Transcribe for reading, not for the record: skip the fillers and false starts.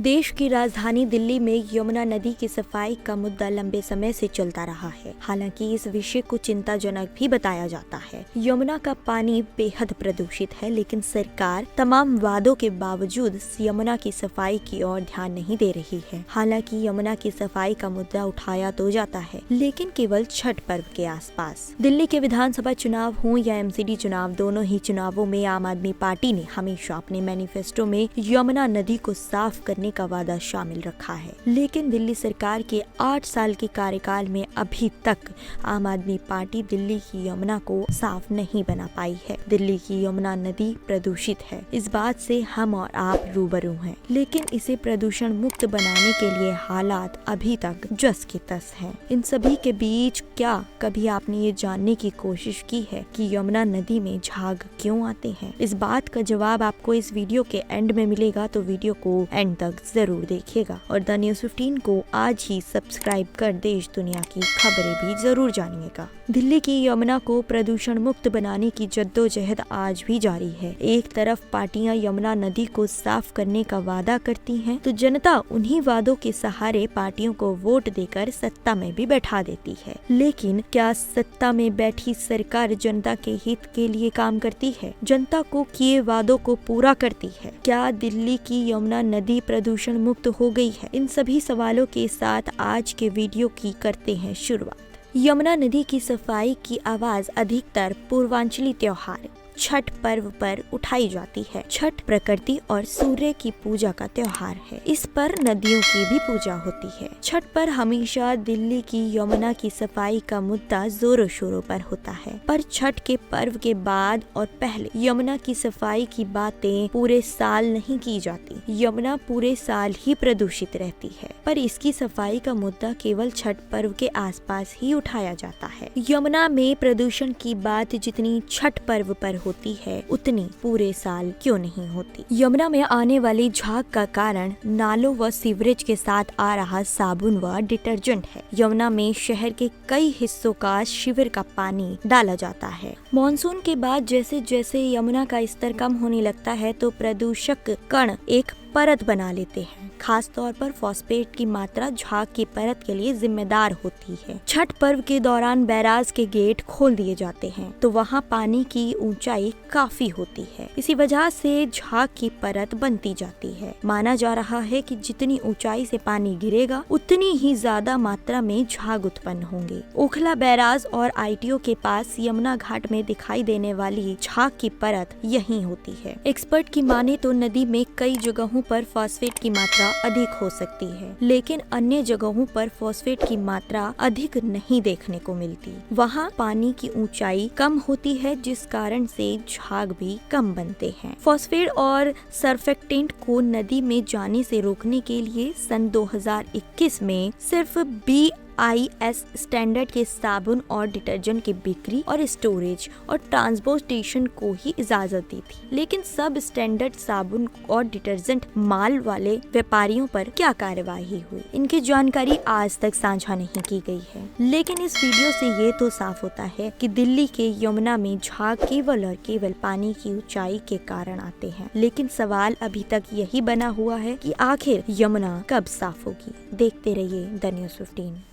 देश की राजधानी दिल्ली में यमुना नदी की सफाई का मुद्दा लंबे समय से चलता रहा है। हालांकि इस विषय को चिंताजनक भी बताया जाता है। यमुना का पानी बेहद प्रदूषित है, लेकिन सरकार तमाम वादों के बावजूद यमुना की सफाई की ओर ध्यान नहीं दे रही है। हालांकि यमुना की सफाई का मुद्दा उठाया तो जाता है, लेकिन केवल छठ पर्व के आसपास। दिल्ली के विधानसभा चुनाव हो या एमसीडी चुनाव, दोनों ही चुनावों में आम आदमी पार्टी ने हमेशा अपने मैनिफेस्टो में यमुना नदी को साफ करने का वादा शामिल रखा है। लेकिन दिल्ली सरकार के 8 साल के कार्यकाल में अभी तक आम आदमी पार्टी दिल्ली की यमुना को साफ नहीं बना पाई है। दिल्ली की यमुना नदी प्रदूषित है, इस बात से हम और आप रूबरू हैं, लेकिन इसे प्रदूषण मुक्त बनाने के लिए हालात अभी तक जस की तस हैं। इन सभी के बीच क्या कभी आपने ये जानने की कोशिश की है कि यमुना नदी में झाग क्यों आते हैं? इस बात का जवाब आपको इस वीडियो के एंड में मिलेगा, तो वीडियो को एंड तक जरूर देखिएगा और द न्यूज़ 15 को आज ही सब्सक्राइब कर देश दुनिया की खबरें भी जरूर जानिएगा। दिल्ली की यमुना को प्रदूषण मुक्त बनाने की जद्दोजहद आज भी जारी है। एक तरफ पार्टियां यमुना नदी को साफ करने का वादा करती हैं, तो जनता उन्हीं वादों के सहारे पार्टियों को वोट देकर सत्ता में भी बैठा देती है। लेकिन क्या सत्ता में बैठी सरकार जनता के हित के लिए काम करती है? जनता को किए वादों को पूरा करती है? क्या दिल्ली की यमुना नदी प्रदूषण मुक्त हो गई है? इन सभी सवालों के साथ आज के वीडियो की करते हैं शुरुआत। यमुना नदी की सफाई की आवाज अधिकतर पूर्वांचली त्योहार छठ पर्व पर उठाई जाती है। छठ प्रकृति और सूर्य की पूजा का त्योहार है। इस पर नदियों की भी पूजा होती है। छठ पर हमेशा दिल्ली की यमुना की सफाई का मुद्दा जोरों शोरों पर होता है, पर छठ के पर्व के बाद और पहले यमुना की सफाई की बातें पूरे साल नहीं की जाती। यमुना पूरे साल ही प्रदूषित रहती है, पर इसकी सफाई का मुद्दा केवल छठ पर्व के आसपास ही उठाया जाता है। यमुना में प्रदूषण की बात जितनी छठ पर्व पर होती है, उतनी पूरे साल क्यों नहीं होती? यमुना में आने वाली झाग का कारण नालों व सीवरेज के साथ आ रहा साबुन व डिटर्जेंट है। यमुना में शहर के कई हिस्सों का शिविर का पानी डाला जाता है। मॉनसून के बाद जैसे जैसे यमुना का स्तर कम होने लगता है, तो प्रदूषक कण एक परत बना लेते हैं। खास तौर पर फॉस्फेट की मात्रा झाग की परत के लिए जिम्मेदार होती है। छठ पर्व के दौरान बैराज के गेट खोल दिए जाते हैं, तो वहाँ पानी की ऊंचाई काफी होती है। इसी वजह से झाग की परत बनती जाती है। माना जा रहा है कि जितनी ऊंचाई से पानी गिरेगा, उतनी ही ज्यादा मात्रा में झाग उत्पन्न होंगे। ओखला बैराज और आईटीओ के पास यमुना घाट में दिखाई देने वाली झाग की परत यही होती है। एक्सपर्ट की माने तो नदी में कई जगहों पर फॉस्फेट की मात्रा अधिक हो सकती है, लेकिन अन्य जगहों पर फॉस्फेट की मात्रा अधिक नहीं देखने को मिलती। वहाँ पानी की ऊंचाई कम होती है, जिस कारण से झाग भी कम बनते हैं। फॉस्फेट और सर्फेक्टेंट को नदी में जाने से रोकने के लिए सन 2021 में सिर्फ BIS स्टैंडर्ड के साबुन और डिटर्जेंट की बिक्री और स्टोरेज और ट्रांसपोर्टेशन को ही इजाजत दी थी। लेकिन सब स्टैंडर्ड साबुन और डिटर्जेंट माल वाले व्यापारियों पर क्या कार्यवाही हुई? इनकी जानकारी आज तक साझा नहीं की गई है। लेकिन इस वीडियो से ये तो साफ होता है कि दिल्ली के यमुना में झाग केवल और केवल पानी की ऊंचाई के कारण आते हैं। लेकिन सवाल अभी तक यही बना हुआ है कि आखिर यमुना कब साफ होगी? देखते रहिए द न्यूज़ 15।